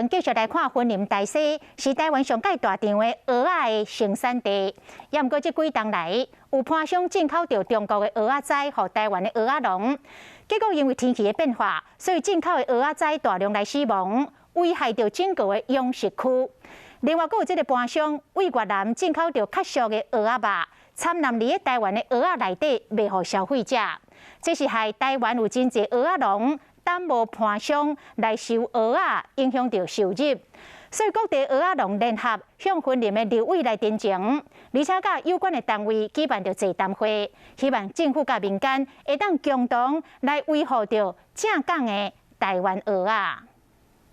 继续来看云林大溪，是台湾上界大场的蚵仔的生产地。也毋过这几冬来，有盘商进口到中国的蚵仔仔，和台湾的蚵仔笼。结果因为天气的变化，所以进口的蚵仔仔大量来死亡，危害到整个的养殖区。另外，佫有这个盘商为越南进口到较俗的蚵仔肉，掺入伫台湾的蚵仔内底，卖予消费者。这是害台湾有真侪蚵仔笼。担无盘商来收蚵仔，影响到收入，所以各地蚵仔农联合向云林的立委来陈情，而且甲有关的单位举办着座谈会，希望政府甲民间会当共同来维护着正港的台湾蚵仔。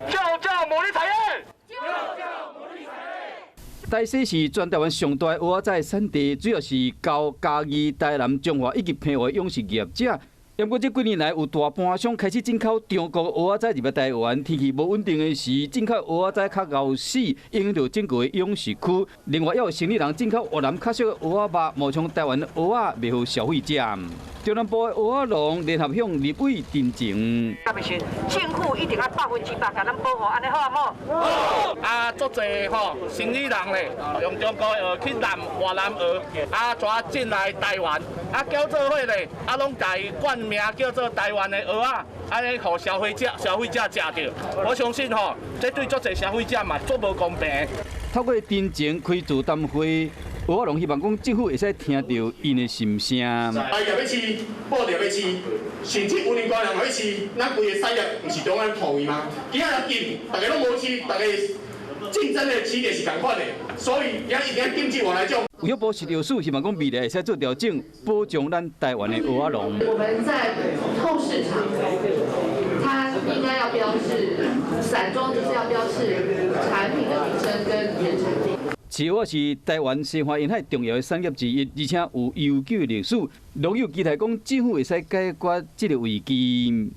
救救牡蛎产业！救救牡蛎产业！大溪是全台湾上大蚵仔仔产地，主要是高嘉义、台南、中华以及澎湖养殖业者。不过，这几年来有大盘商开始进口中国蚵仔仔入来台湾，天气无稳定的时，进口蚵仔仔较敖死，影响到整个养殖区。另外，也有生意人进口越南较俗的蚵仔肉，冒充台湾的蚵仔卖予消费者。中南部的蚵仔农联合向立委陈情。特别是政府一定要100%甲咱保护，安尼好啊好？好。啊，足侪吼生意人咧，用中国蚵去南越南蚵，抓进来台湾，交做伙咧，拢家冠名叫做台湾的蚵仔，安尼互消费者食到。我相信吼，这对足侪消费者嘛足无公平。透过陈情开座谈会。蚵仔农希望讲政府会使听到因的心声。大家要吃，保着要吃，甚至有年高人要吃，咱规个产业毋是中央土位吗？其他人禁，大家拢无吃，大家竞争的起点是同款的，所以也一定要禁止我来种。卫生部食药署希望讲未来会使做调整，保障咱台湾的蚵仔农。我们在后市场，它应该要标示散装，就是要标示产品的名称跟原产地。饲蚵是台湾西华沿海重要的产业之一，而且有悠久的历史。农友期待讲政府会使解决这个危机。